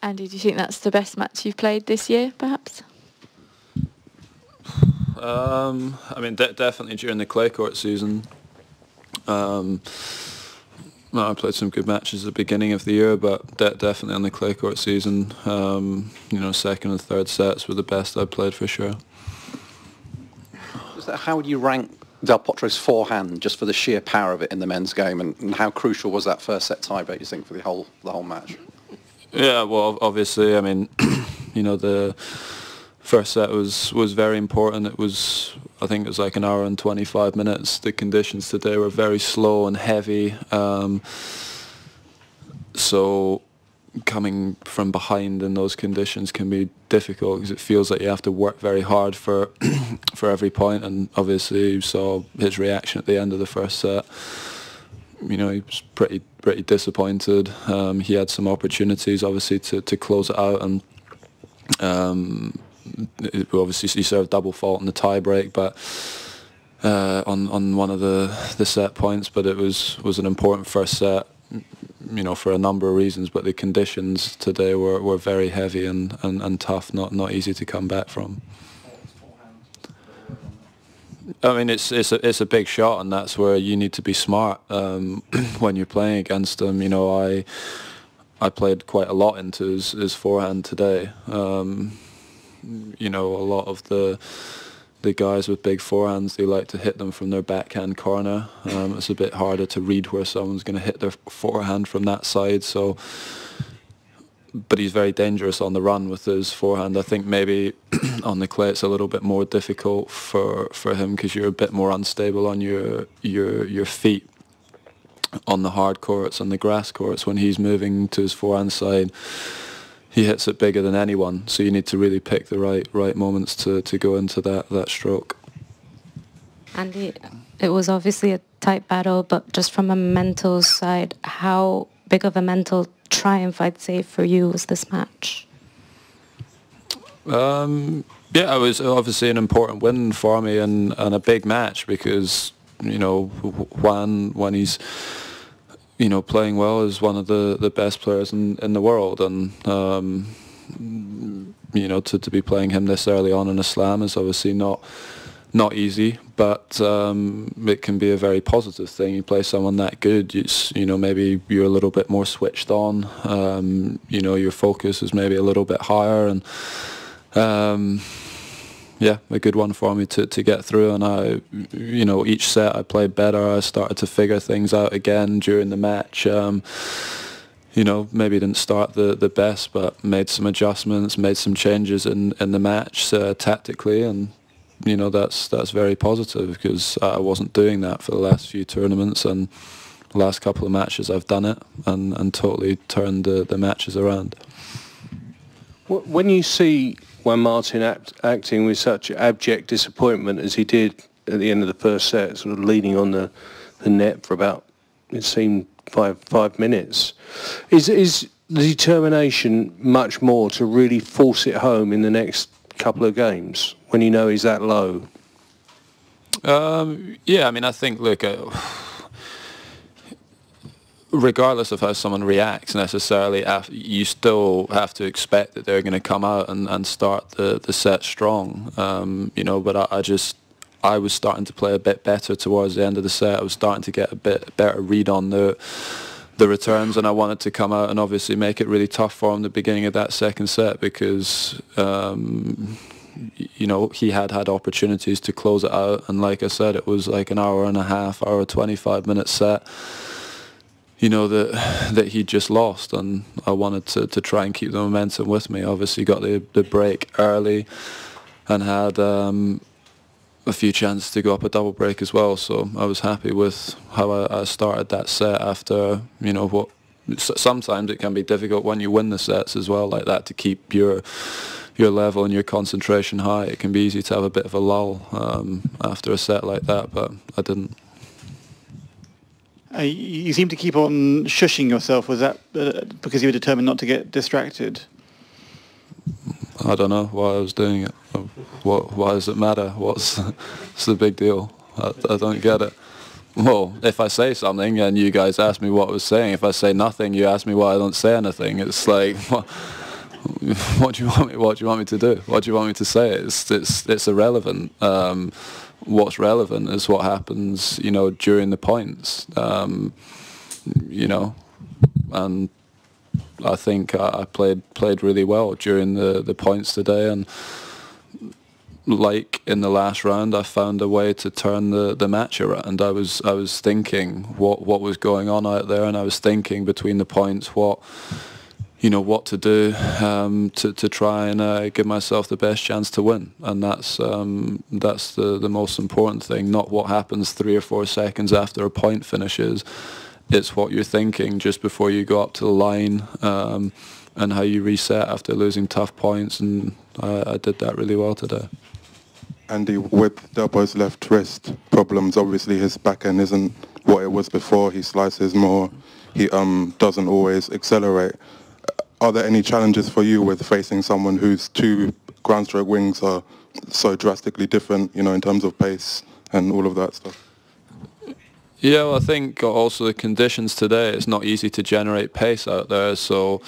Andy, do you think that's the best match you've played this year, perhaps? I mean, definitely during the claycourt season. Well, I played some good matches at the beginning of the year, but definitely on the claycourt season, you know, second and third sets were the best I played for sure. How would you rank Del Potro's forehand, just for the sheer power of it in the men's game, and how crucial was that first set tiebreak, you think, for the whole match? Yeah, well, obviously, I mean, you know, the first set was very important. It was, I think it was like an hour and 25 minutes. The conditions today were very slow and heavy. So coming from behind in those conditions can be difficult because it feels like you have to work very hard for for every point. And obviously you saw his reaction at the end of the first set. You know, he was pretty disappointed. He had some opportunities, obviously, to close it out, and obviously he served double fault in the tie break, but on one of the set points. But it was an important first set, you know, for a number of reasons. But the conditions today were very heavy and tough, not easy to come back from. I mean, it's a big shot, and that's where you need to be smart when you're playing against him. You know, I played quite a lot into his forehand today. You know, a lot of the guys with big forehands, they like to hit them from their backhand corner. It's a bit harder to read where someone's going to hit their forehand from that side. So, but he's very dangerous on the run with his forehand. I think maybe on the clay it's a little bit more difficult for him because you're a bit more unstable on your feet on the hard courts and the grass courts. When he's moving to his forehand side, he hits it bigger than anyone. So you need to really pick the right moments to go into that stroke. Andy, it was obviously a tight battle, but just from a mental side, how big of a mental triumph, I'd say, for you was this match? Yeah, it was obviously an important win for me and a big match because, you know, when he's, you know, playing well, is one of the best players in the world, and you know, to be playing him this early on in a slam is obviously not easy, but it can be a very positive thing. You play someone that good, you know, maybe you're a little bit more switched on, you know, your focus is maybe a little bit higher, and yeah, a good one for me to get through. And you know, each set I played better. I started to figure things out again during the match. You know, maybe didn't start the best, but made some adjustments, made some changes in the match tactically, and you know, that's very positive because I wasn't doing that for the last few tournaments, and the last couple of matches I've done it and totally turned the matches around. When you see Juan Martin acting with such abject disappointment as he did at the end of the first set, sort of leaning on the net for about, it seemed, five minutes, is the determination much more to really force it home in the next couple of games when you know he's that low? Yeah, I mean, I think, look, regardless of how someone reacts necessarily, you still have to expect that they're going to come out and start the set strong. You know, but I was starting to play a bit better towards the end of the set. I was starting to get a bit better read on the returns, and I wanted to come out and obviously make it really tough for him at the beginning of that second set because you know, he had opportunities to close it out, and like I said, it was like an hour and a half, hour 25-minute set, you know, that he just lost, and I wanted to try and keep the momentum with me. Obviously got the break early and had a few chances to go up a double break as well, so I was happy with how I started that set after, you know, what sometimes it can be difficult when you win the sets as well like that to keep your level and your concentration high. It can be easy to have a bit of a lull after a set like that, but I didn't. You seem to keep on shushing yourself. Was that because you were determined not to get distracted? I don't know why I was doing it. Why does it matter? What's the big deal? I don't get it. Well, if I say something and you guys ask me what I was saying, if I say nothing, you ask me why I don't say anything. It's like, what do you want me? What do you want me to do? What do you want me to say? It's irrelevant. What's relevant is what happens, you know, during the points. You know, and I think I played really well during the points today, and like in the last round, I found a way to turn the match around. I was thinking what was going on out there, and I was thinking between the points what to do to try and give myself the best chance to win, and that's the most important thing. Not what happens 3 or 4 seconds after a point finishes. It's what you're thinking just before you go up to the line, and how you reset after losing tough points, and I did that really well today. Andy, with Delbo's left wrist problems, obviously his backhand isn't what it was before. He slices more. He doesn't always accelerate. Are there any challenges for you with facing someone whose 2 ground stroke wings are so drastically different, you know, in terms of pace and all of that stuff? Yeah, well, I think also the conditions today, it's not easy to generate pace out there. So,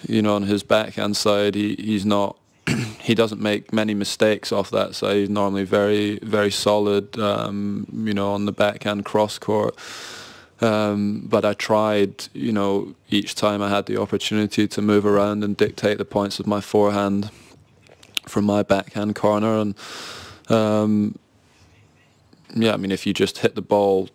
you know, on his backhand side, he's not, he doesn't make many mistakes off that side. He's normally very, very solid, you know, on the backhand cross court. But I tried, you know, each time I had the opportunity to move around and dictate the points of my forehand from my backhand corner. And yeah, I mean, if you just hit the ball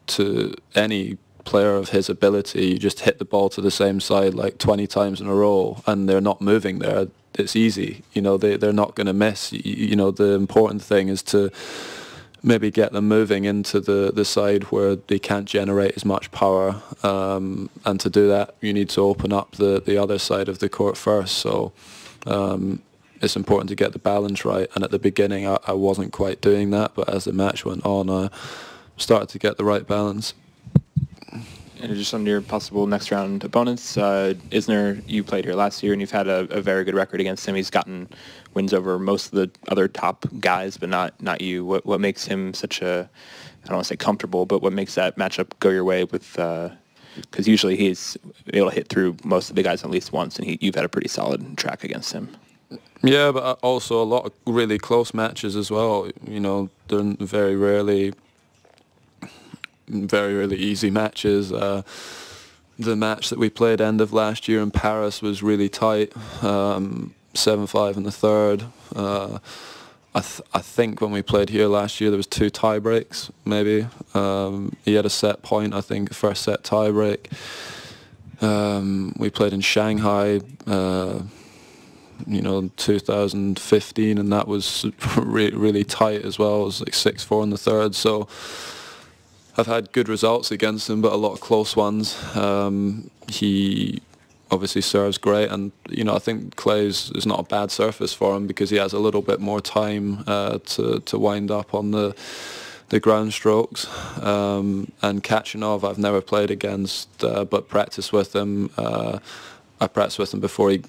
to any player of his ability, you just hit the ball to the same side like 20 times in a row, and they're not moving there, it's easy. You know, they're not going to miss. You know, the important thing is to maybe get them moving into the side where they can't generate as much power, and to do that you need to open up the other side of the court first. So it's important to get the balance right, and at the beginning I wasn't quite doing that, but as the match went on I started to get the right balance. And just on your possible next round opponents, Isner, you played here last year and you've had a very good record against him. He's gotten wins over most of the other top guys, but not you. What makes him such a, I don't want to say comfortable, but what makes that matchup go your way with, because usually he's able to hit through most of the guys at least once, and you've had a pretty solid track against him. Yeah, but also a lot of really close matches as well. You know, they're very rarely easy matches. The match that we played end of last year in Paris was really tight, 7-5 in the third. I think when we played here last year there was 2 tie breaks maybe. He had a set point, I think, first set tie break. We played in Shanghai, you know, 2015, and that was really tight as well. It was like 6-4 in the third. So I've had good results against him, but a lot of close ones. He obviously serves great, and you know, I think clay's is not a bad surface for him because he has a little bit more time to wind up on the ground strokes. And Kachanov I've never played against, but practiced with him. I practiced with him before he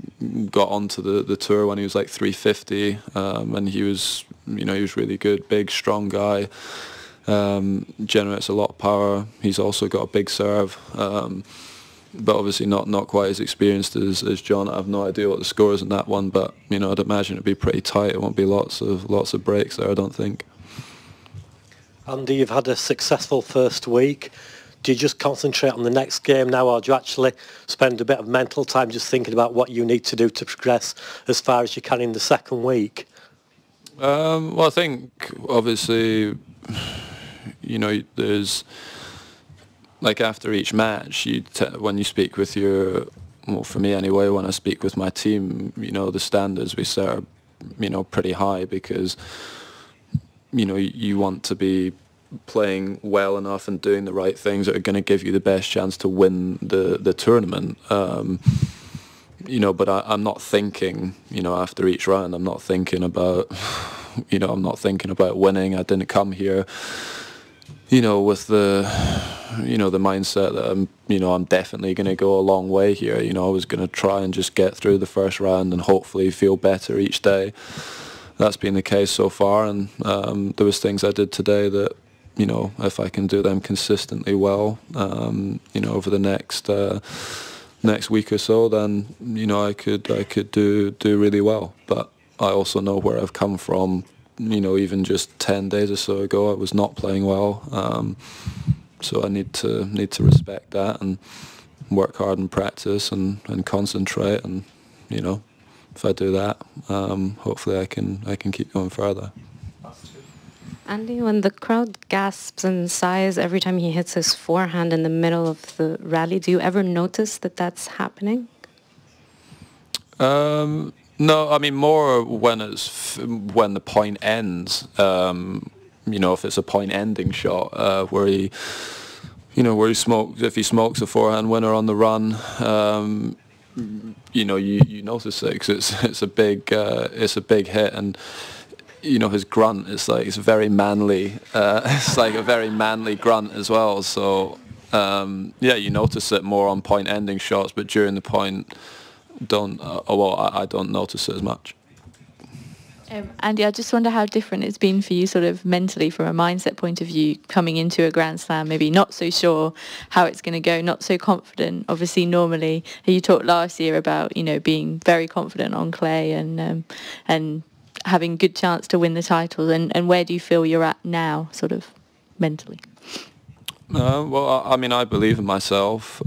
got onto the tour when he was like 350, and he was, you know, he was really good, big, strong guy. Generates a lot of power. He's also got a big serve, but obviously not quite as experienced as John. I have no idea what the score is in that one, but you know, I'd imagine it'd be pretty tight. It won't be lots of breaks there, I don't think. Andy, you've had a successful first week. Do you just concentrate on the next game now, or do you actually spend a bit of mental time just thinking about what you need to do to progress as far as you can in the second week? Well, I think obviously, you know, there's like after each match, when you speak with well, for me anyway, when I speak with my team, you know, the standards we set are, you know, pretty high because, you know, you want to be playing well enough and doing the right things that are going to give you the best chance to win the tournament. You know, but I'm not thinking, you know, after each round, I'm not thinking about, you know, I'm not thinking about winning. I didn't come here, you know, with the, you know, the mindset that I'm definitely going to go a long way here. You know, I was going to try and just get through the first round and hopefully feel better each day. That's been the case so far, and there was things I did today that, you know, if I can do them consistently well, you know, over the next next week or so, then you know I could do really well. But I also know where I've come from. You know, even just 10 days or so ago, I was not playing well. So I need to respect that and work hard and practice and concentrate. And you know, if I do that, hopefully I can keep going further. Andy, when the crowd gasps and sighs every time he hits his forehand in the middle of the rally, do you ever notice that that's happening? No, I mean more when when the point ends. You know, if it's a point-ending shot where he, you know, if he smokes a forehand winner on the run, you know, you notice it 'cause it's a big hit. And you know, his grunt is like, it's very manly. It's like a very manly grunt as well. So yeah, you notice it more on point-ending shots, but during the point, I don't notice it as much. Andy, I just wonder how different it's been for you, sort of mentally, from a mindset point of view, coming into a Grand Slam, maybe not so sure how it's going to go, not so confident. Obviously, normally, you talked last year about, you know, being very confident on clay and having good chance to win the title. And where do you feel you're at now, sort of mentally? Well, I mean, I believe in myself.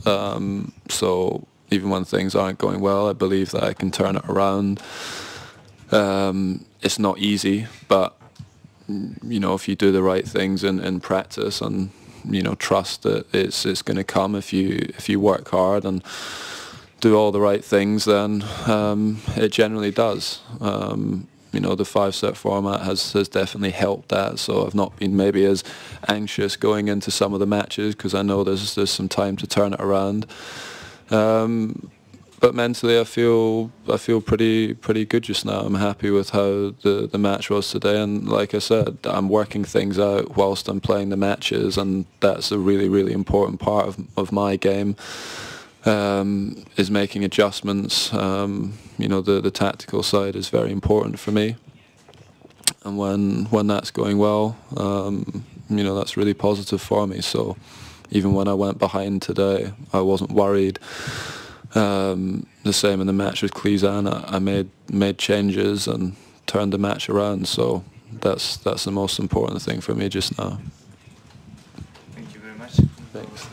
So even when things aren't going well, I believe that I can turn it around. It's not easy, but you know, if you do the right things in practice and you know, trust that it's going to come if you work hard and do all the right things, then it generally does. You know, the 5-set format has definitely helped that. So I've not been maybe as anxious going into some of the matches because I know there's some time to turn it around. But mentally, I feel pretty good just now. I'm happy with how the match was today, and like I said, I'm working things out whilst I'm playing the matches, and that's a really important part of my game. Is making adjustments. You know, the tactical side is very important for me, and when that's going well, you know, that's really positive for me. So even when I went behind today, I wasn't worried. The same in the match with Klizan. I made changes and turned the match around. So that's the most important thing for me just now. Thank you very much. Thanks.